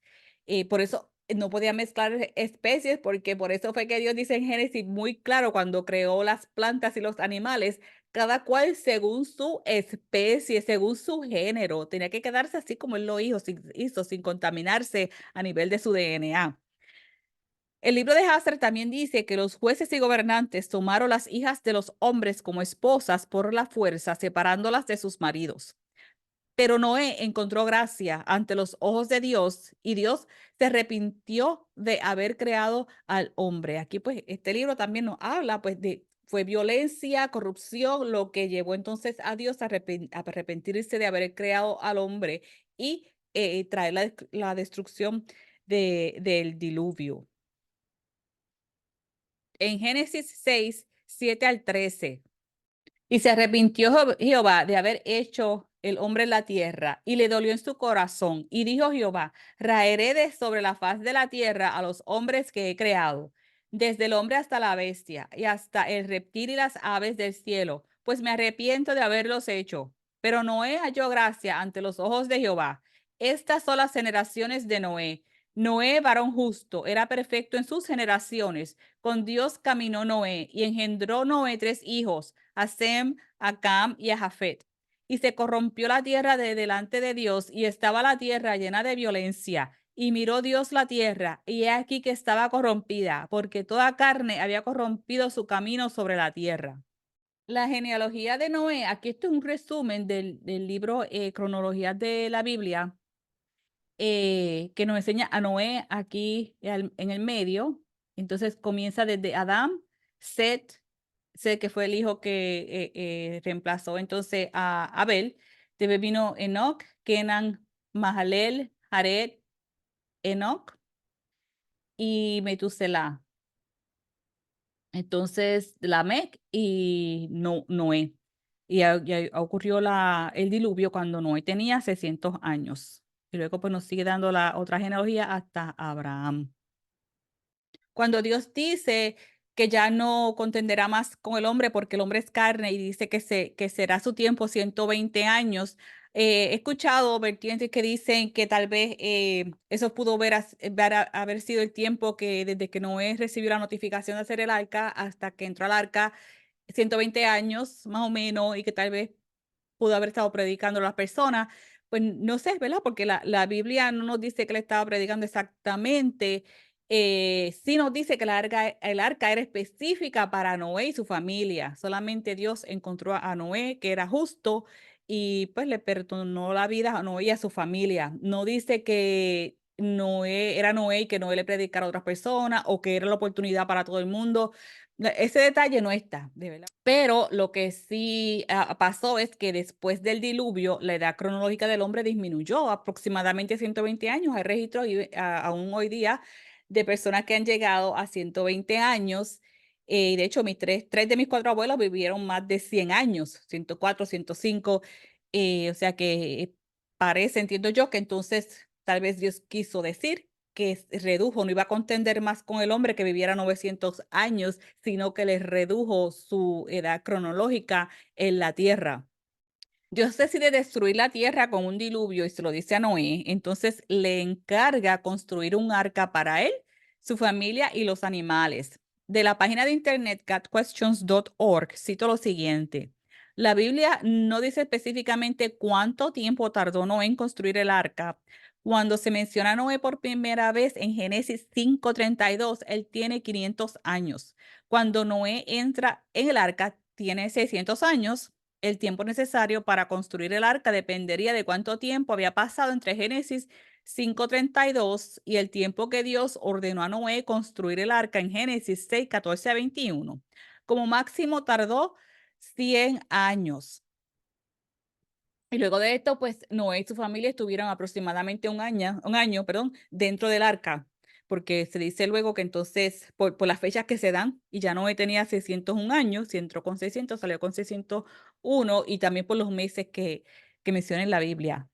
Por eso no podía mezclar especies porque por eso fue que Dios dice en Génesis muy claro cuando creó las plantas y los animales, cada cual según su especie, según su género. Tenía que quedarse así como él lo hizo sin contaminarse a nivel de su DNA. El libro de Hazer también dice que los jueces y gobernantes tomaron las hijas de los hombres como esposas por la fuerza, separándolas de sus maridos. Pero Noé encontró gracia ante los ojos de Dios y Dios se arrepintió de haber creado al hombre. Aquí pues este libro también nos habla pues de fue violencia, corrupción, lo que llevó entonces a Dios a arrepentirse de haber creado al hombre y traer la destrucción del diluvio. En Génesis 6, 7 al 13. Y se arrepintió Jehová de haber hecho el hombre en la tierra, y le dolió en su corazón. Y dijo Jehová: raeré de sobre la faz de la tierra a los hombres que he creado, desde el hombre hasta la bestia, y hasta el reptil y las aves del cielo, pues me arrepiento de haberlos hecho. Pero Noé halló gracia ante los ojos de Jehová. Estas son las generaciones de Noé. Noé, varón justo, era perfecto en sus generaciones. Con Dios caminó Noé, y engendró Noé 3 hijos, a Sem, a Cam y a Jafet. Y se corrompió la tierra de delante de Dios, y estaba la tierra llena de violencia. Y miró Dios la tierra, y he aquí que estaba corrompida, porque toda carne había corrompido su camino sobre la tierra. La genealogía de Noé, aquí esto es un resumen del libro Cronología de la Biblia, que nos enseña a Noé aquí en el medio. Entonces comienza desde Adán, Set, Set que fue el hijo que reemplazó entonces a Abel. Después vino Enoch, Kenan, Mahalel, Jared, Enoch y Metusela. Entonces Lamec y Noé. Y ocurrió el diluvio cuando Noé tenía 600 años. Y luego pues nos sigue dando la otra genealogía hasta Abraham. Cuando Dios dice que ya no contenderá más con el hombre porque el hombre es carne y dice que será su tiempo 120 años, he escuchado vertientes que dicen que tal vez eso pudo haber sido el tiempo que desde que Noé recibió la notificación de hacer el arca hasta que entró al arca, 120 años más o menos, y que tal vez pudo haber estado predicando a las personas. Pues no sé, ¿verdad? Porque la Biblia no nos dice que le estaba predicando exactamente. Sí nos dice que el arca era específica para Noé y su familia. Solamente Dios encontró a Noé, que era justo, y pues le perdonó la vida a Noé y a su familia. No dice que Noé era Noé y que Noé le predicara a otras personas o que era la oportunidad para todo el mundo. Ese detalle no está, de verdad. Pero lo que sí pasó es que después del diluvio, la edad cronológica del hombre disminuyó aproximadamente 120 años. Hay registros aún hoy día de personas que han llegado a 120 años. Y de hecho, tres de mis 4 abuelos vivieron más de 100 años, 104, 105. O sea que parece, entiendo yo, que entonces tal vez Dios quiso decir redujo, no iba a contender más con el hombre que viviera 900 años, sino que le redujo su edad cronológica en la tierra. Dios decide destruir la tierra con un diluvio y se lo dice a Noé, entonces le encarga construir un arca para él, su familia y los animales. De la página de internet catquestions.org cito lo siguiente. La Biblia no dice específicamente cuánto tiempo tardó Noé en construir el arca. Cuando se menciona a Noé por primera vez en Génesis 5:32, él tiene 500 años. Cuando Noé entra en el arca, tiene 600 años. El tiempo necesario para construir el arca dependería de cuánto tiempo había pasado entre Génesis 5:32 y el tiempo que Dios ordenó a Noé construir el arca en Génesis 6:14 a 21. Como máximo tardó 100 años. Y luego de esto, pues Noé y su familia estuvieron aproximadamente un año, dentro del arca, porque se dice luego que entonces, por las fechas que se dan, y ya Noé tenía 601 años, si entró con 600, salió con 601, y también por los meses que menciona en la Biblia.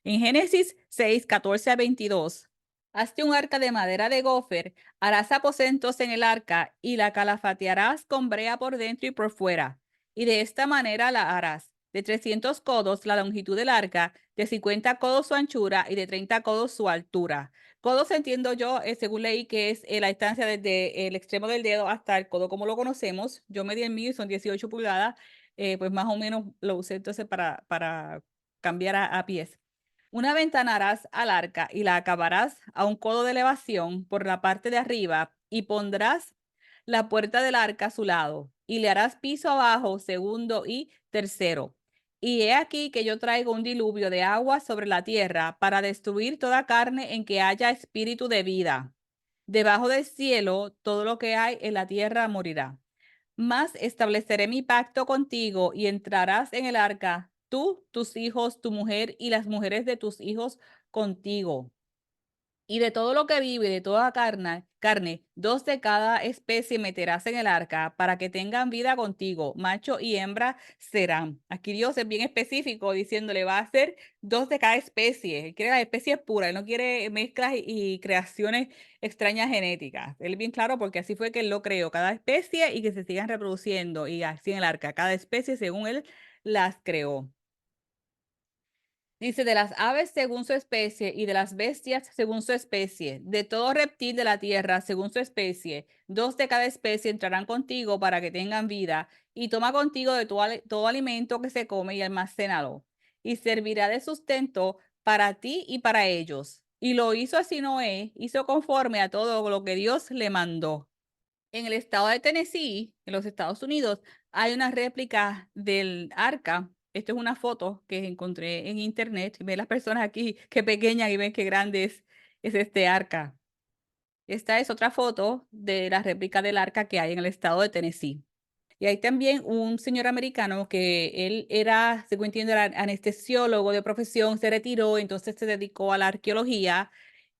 En Génesis 6:14 a 22, hazte un arca de madera de gofer, harás aposentos en el arca y la calafatearás con brea por dentro y por fuera. Y de esta manera la harás. De 300 codos la longitud del arca, de 50 codos su anchura y de 30 codos su altura. Codos entiendo yo, según leí, que es la distancia desde el extremo del dedo hasta el codo como lo conocemos. Yo medí el mío y son 18 pulgadas, pues más o menos lo usé entonces para cambiar a pies. Una ventana harás al arca y la acabarás a un codo de elevación por la parte de arriba y pondrás la puerta del arca a su lado y le harás piso abajo, segundo y tercero. Y he aquí que yo traigo un diluvio de agua sobre la tierra para destruir toda carne en que haya espíritu de vida. Debajo del cielo, todo lo que hay en la tierra morirá. Mas estableceré mi pacto contigo y entrarás en el arca, tú, tus hijos, tu mujer y las mujeres de tus hijos contigo. Y de todo lo que vive, de toda carne, dos de cada especie meterás en el arca para que tengan vida contigo, macho y hembra serán. Aquí Dios es bien específico diciéndole, va a ser dos de cada especie. Él quiere las especies puras, él no quiere mezclas y creaciones extrañas genéticas. Él es bien claro porque así fue que él lo creó, cada especie y que se sigan reproduciendo y así en el arca, cada especie según él las creó. Dice, de las aves según su especie y de las bestias según su especie, de todo reptil de la tierra según su especie, dos de cada especie entrarán contigo para que tengan vida, y toma contigo de todo alimento que se come y almacénalo, y servirá de sustento para ti y para ellos. Y lo hizo así Noé, hizo conforme a todo lo que Dios le mandó. En el estado de Tennessee, en los Estados Unidos, hay una réplica del arca. Esto es una foto que encontré en internet. Ven las personas aquí qué pequeña y ven qué grande es este arca. Esta es otra foto de la réplica del arca que hay en el estado de Tennessee. Y hay también un señor americano que él era, según entiendo, era anestesiólogo de profesión, se retiró, entonces se dedicó a la arqueología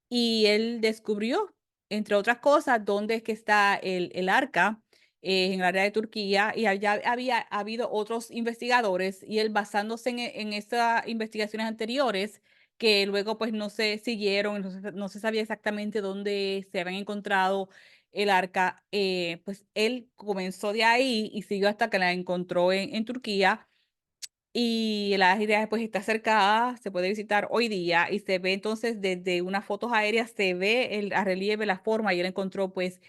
y él descubrió, entre otras cosas, dónde es que está el arca, en el área de Turquía, y allá había habido otros investigadores, y él basándose en esas investigaciones anteriores, que luego pues no se siguieron, no se sabía exactamente dónde se habían encontrado el arca, pues él comenzó de ahí y siguió hasta que la encontró en Turquía y la área, pues, está cercada, se puede visitar hoy día y se ve entonces desde unas fotos aéreas, se ve el a relieve, la forma, y él encontró, pues,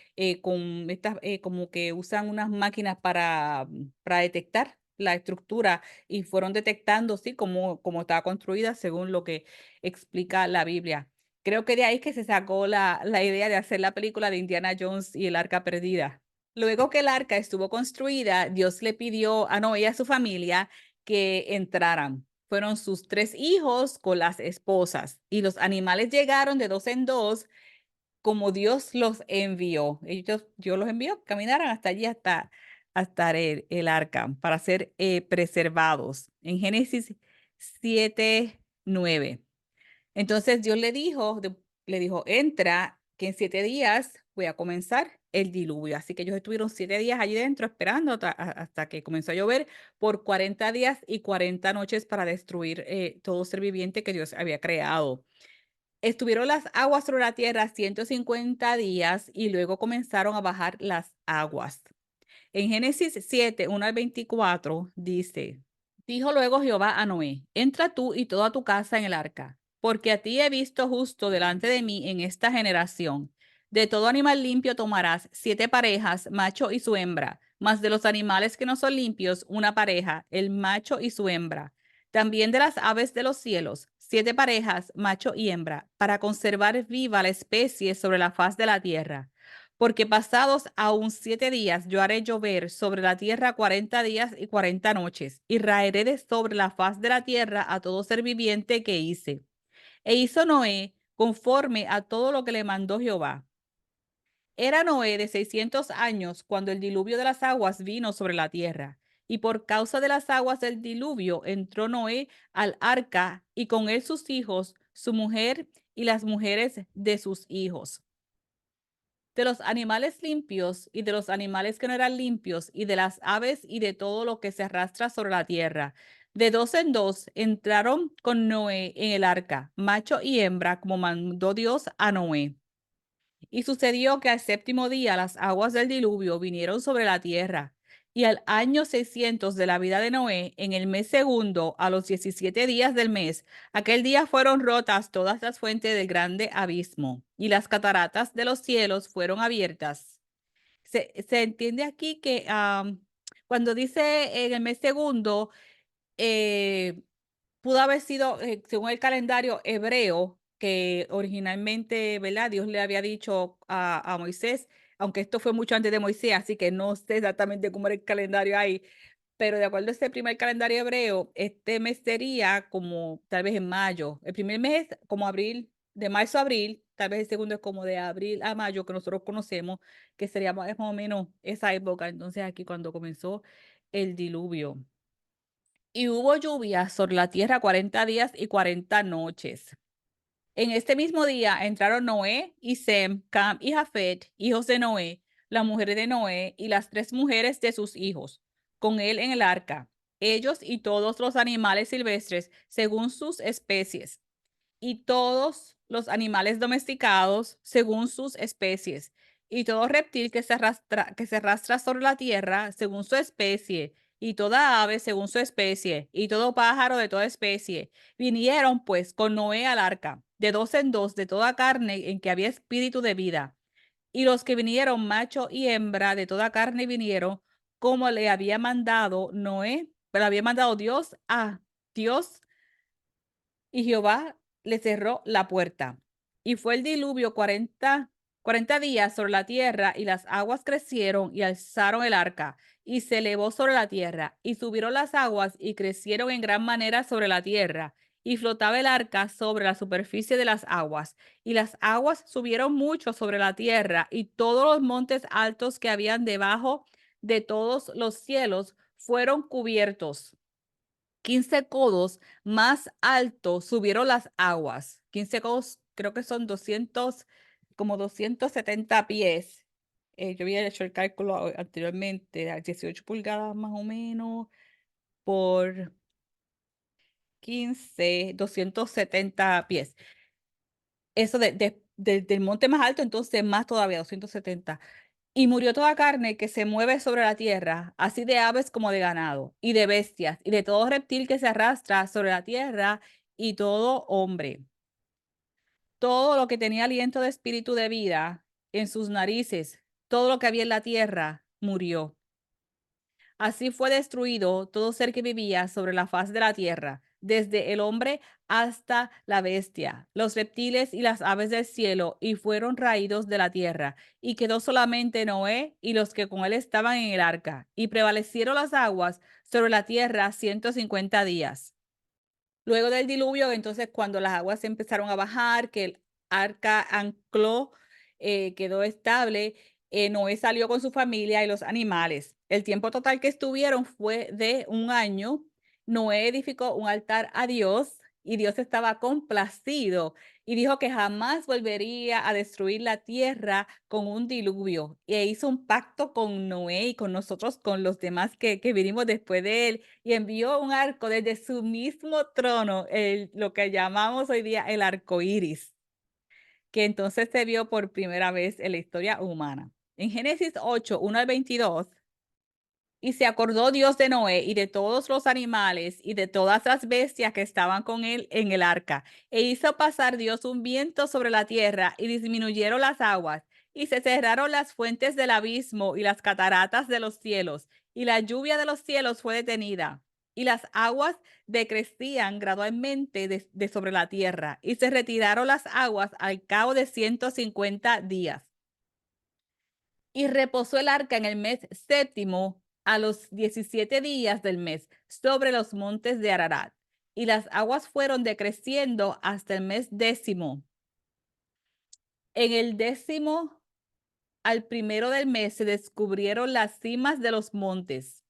con estas, como que usan unas máquinas para detectar la estructura y fueron detectando, sí, cómo estaba construida según lo que explica la Biblia. Creo que de ahí es que se sacó la idea de hacer la película de Indiana Jones y el Arca Perdida. Luego que el arca estuvo construida, Dios le pidió a Noé y a su familia que entraran. Fueron sus 3 hijos con las esposas, y los animales llegaron de dos en dos, como Dios los envió. Dios los envió, caminaran hasta allí, hasta el arca, para ser preservados. En Génesis 7:9. Entonces Dios le dijo, entra, que en 7 días voy a comenzar el diluvio. Así que ellos estuvieron 7 días allí dentro esperando hasta que comenzó a llover por 40 días y 40 noches para destruir todo ser viviente que Dios había creado. Estuvieron las aguas sobre la tierra 150 días y luego comenzaron a bajar las aguas. En Génesis 7, 1 al 24 dice, dijo luego Jehová a Noé, entra tú y toda tu casa en el arca, porque a ti he visto justo delante de mí en esta generación. De todo animal limpio tomarás 7 parejas, macho y su hembra, mas de los animales que no son limpios, una pareja, el macho y su hembra. También de las aves de los cielos, 7 parejas, macho y hembra, para conservar viva la especie sobre la faz de la tierra. Porque pasados aún 7 días yo haré llover sobre la tierra 40 días y 40 noches, y raeré de sobre la faz de la tierra a todo ser viviente que hice. E hizo Noé conforme a todo lo que le mandó Jehová. Era Noé de 600 años cuando el diluvio de las aguas vino sobre la tierra. Y por causa de las aguas del diluvio entró Noé al arca y con él sus hijos, su mujer y las mujeres de sus hijos. De los animales limpios y de los animales que no eran limpios, y de las aves y de todo lo que se arrastra sobre la tierra. De dos en dos entraron con Noé en el arca, macho y hembra, como mandó Dios a Noé. Y sucedió que al séptimo día las aguas del diluvio vinieron sobre la tierra. Y al año 600 de la vida de Noé, en el mes segundo, a los 17 días del mes, aquel día fueron rotas todas las fuentes del grande abismo, y las cataratas de los cielos fueron abiertas. Se entiende aquí que cuando dice en el mes segundo, eh, pudo haber sido, según el calendario hebreo, que originalmente, ¿verdad? Dios le había dicho a Moisés, aunque esto fue mucho antes de Moisés, así que no sé exactamente cómo era el calendario ahí, pero de acuerdo a ese primer calendario hebreo, este mes sería como tal vez en mayo. El primer mes como abril, de marzo a abril, tal vez el segundo es como de abril a mayo, que nosotros conocemos, que sería más o menos esa época. Entonces aquí cuando comenzó el diluvio. Y hubo lluvia sobre la tierra 40 días y 40 noches. En este mismo día entraron Noé y Sem, Cam y Jafet, hijos de Noé, la mujer de Noé y las 3 mujeres de sus hijos, con él en el arca, ellos y todos los animales silvestres según sus especies y todos los animales domesticados según sus especies, y todo reptil que se arrastra sobre la tierra según su especie, y toda ave según su especie, y todo pájaro de toda especie. Vinieron pues con Noé al arca, de dos en dos, de toda carne en que había espíritu de vida. Y los que vinieron, macho y hembra, de toda carne vinieron, como le había mandado Noé, pero había mandado Dios a Dios y Jehová le cerró la puerta. Y fue el diluvio 40 días sobre la tierra, y las aguas crecieron y alzaron el arca, y se elevó sobre la tierra, y subieron las aguas y crecieron en gran manera sobre la tierra, y flotaba el arca sobre la superficie de las aguas. Y las aguas subieron mucho sobre la tierra, y todos los montes altos que habían debajo de todos los cielos fueron cubiertos. 15 codos más alto subieron las aguas. 15 codos, creo que son 200, como 270 pies. Yo había hecho el cálculo anteriormente, a 18 pulgadas más o menos por 15, 270 pies. Eso del monte más alto, entonces más todavía, 270. Y murió toda carne que se mueve sobre la tierra, así de aves como de ganado, y de bestias, y de todo reptil que se arrastra sobre la tierra, y todo hombre. Todo lo que tenía aliento de espíritu de vida en sus narices, todo lo que había en la tierra, murió. Así fue destruido todo ser que vivía sobre la faz de la tierra, desde el hombre hasta la bestia, los reptiles y las aves del cielo, y fueron raídos de la tierra. Y quedó solamente Noé y los que con él estaban en el arca, y prevalecieron las aguas sobre la tierra 150 días. Luego del diluvio, entonces cuando las aguas empezaron a bajar, que el arca ancló, quedó estable, Noé salió con su familia y los animales. El tiempo total que estuvieron fue de un año. Noé edificó un altar a Dios y Dios estaba complacido y dijo que jamás volvería a destruir la tierra con un diluvio. E hizo un pacto con Noé y con nosotros, con los demás que vinimos después de él, y envió un arco desde su mismo trono, lo que llamamos hoy día el arco iris. que entonces se vio por primera vez en la historia humana. En Génesis 8, 1 al 22, y se acordó Dios de Noé y de todos los animales y de todas las bestias que estaban con él en el arca. E hizo pasar Dios un viento sobre la tierra y disminuyeron las aguas y se cerraron las fuentes del abismo y las cataratas de los cielos y la lluvia de los cielos fue detenida. Y las aguas decrecían gradualmente de sobre la tierra y se retiraron las aguas al cabo de 150 días. Y reposó el arca en el mes séptimo a los 17 días del mes sobre los montes de Ararat. Y las aguas fueron decreciendo hasta el mes décimo. En el décimo al primero del mes se descubrieron las cimas de los montes.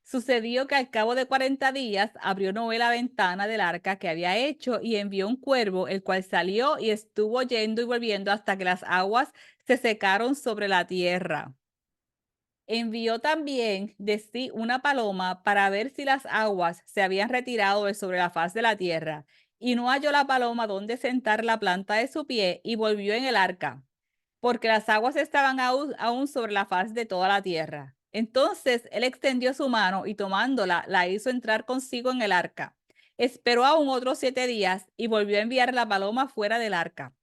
Sucedió que al cabo de 40 días abrió Noé la ventana del arca que había hecho y envió un cuervo, el cual salió y estuvo yendo y volviendo hasta que las aguas se secaron sobre la tierra. Envió también de sí una paloma para ver si las aguas se habían retirado de sobre la faz de la tierra. Y no halló la paloma donde sentar la planta de su pie y volvió en el arca, porque las aguas estaban aún sobre la faz de toda la tierra. Entonces él extendió su mano y tomándola, la hizo entrar consigo en el arca. Esperó aún otros 7 días y volvió a enviar la paloma fuera del arca.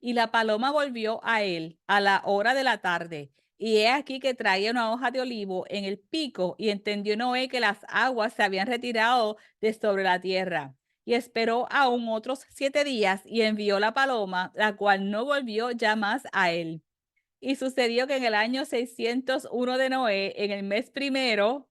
Y la paloma volvió a él a la hora de la tarde. Y he aquí que traía una hoja de olivo en el pico, y entendió Noé que las aguas se habían retirado de sobre la tierra. Y esperó aún otros 7 días y envió la paloma, la cual no volvió ya más a él. Y sucedió que en el año 601 de Noé, en el mes primero,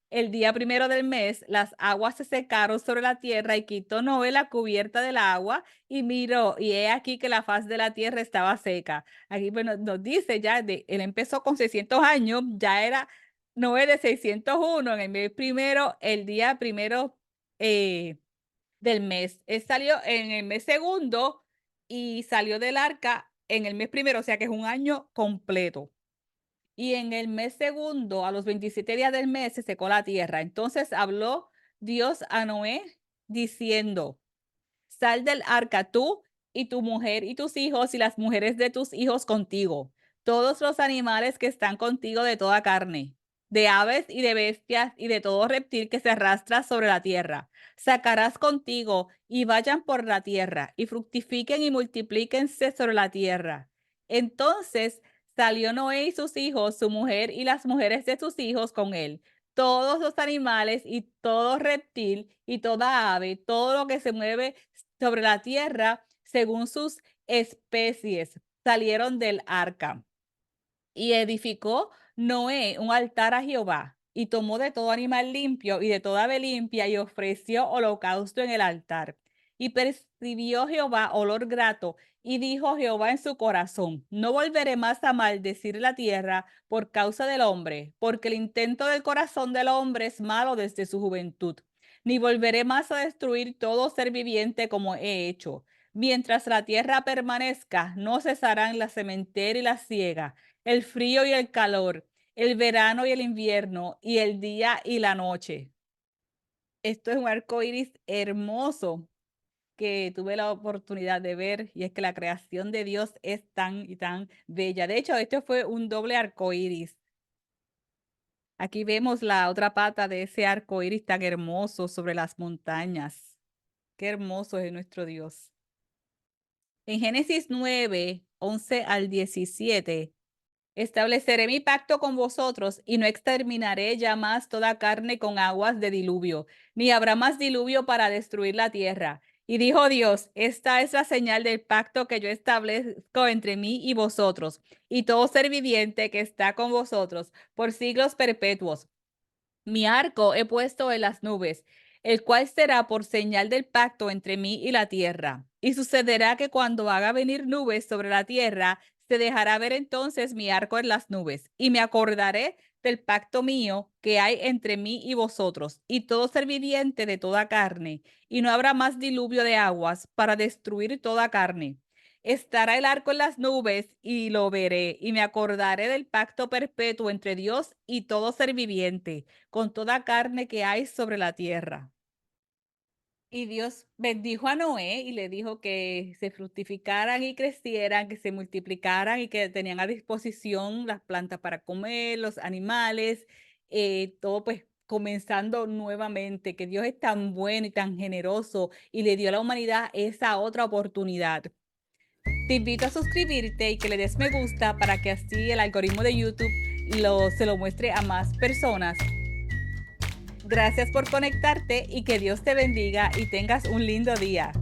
el día primero del mes, las aguas se secaron sobre la tierra y quitó Noé la cubierta del agua y miró, y he aquí que la faz de la tierra estaba seca. Aquí, bueno, nos dice ya, él empezó con 600 años, ya era Noé de 601 en el mes primero, el día primero del mes. Él salió en el mes segundo y salió del arca en el mes primero, o sea que es un año completo. Y en el mes segundo, a los 27 días del mes, se secó la tierra. Entonces habló Dios a Noé diciendo: Sal del arca tú y tu mujer y tus hijos y las mujeres de tus hijos contigo, todos los animales que están contigo de toda carne, de aves y de bestias y de todo reptil que se arrastra sobre la tierra. Sacarás contigo y vayan por la tierra y fructifiquen y multiplíquense sobre la tierra. Entonces salió Noé y sus hijos, su mujer y las mujeres de sus hijos con él, todos los animales y todo reptil y toda ave, todo lo que se mueve sobre la tierra según sus especies, salieron del arca. Y edificó Noé un altar a Jehová, y tomó de todo animal limpio y de toda ave limpia, y ofreció holocausto en el altar. Y percibió Jehová olor grato, y dijo Jehová en su corazón: No volveré más a maldecir la tierra por causa del hombre, porque el intento del corazón del hombre es malo desde su juventud. Ni volveré más a destruir todo ser viviente como he hecho. Mientras la tierra permanezca, no cesarán la sementera y la siega, el frío y el calor, el verano y el invierno, y el día y la noche. Esto es un arco iris hermoso que tuve la oportunidad de ver, y es que la creación de Dios es tan y tan bella. De hecho, este fue un doble arco iris. Aquí vemos la otra pata de ese arco iris tan hermoso sobre las montañas. Qué hermoso es nuestro Dios. En Génesis 9, 11 al 17. Estableceré mi pacto con vosotros y no exterminaré ya más toda carne con aguas de diluvio, ni habrá más diluvio para destruir la tierra. Y dijo Dios: Esta es la señal del pacto que yo establezco entre mí y vosotros, y todo ser viviente que está con vosotros por siglos perpetuos. Mi arco he puesto en las nubes, el cual será por señal del pacto entre mí y la tierra. Y sucederá que cuando haga venir nubes sobre la tierra, se dejará ver entonces mi arco en las nubes, y me acordaré del pacto mío que hay entre mí y vosotros, y todo ser viviente de toda carne, y no habrá más diluvio de aguas para destruir toda carne. Estará el arco en las nubes y lo veré, y me acordaré del pacto perpetuo entre Dios y todo ser viviente, con toda carne que hay sobre la tierra. Y Dios bendijo a Noé y le dijo que se fructificaran y crecieran, que se multiplicaran y que tenían a disposición las plantas para comer, los animales, todo pues comenzando nuevamente, que Dios es tan bueno y tan generoso y le dio a la humanidad esa otra oportunidad. Te invito a suscribirte y que le des me gusta para que así el algoritmo de YouTube se lo muestre a más personas. Gracias por conectarte y que Dios te bendiga y tengas un lindo día.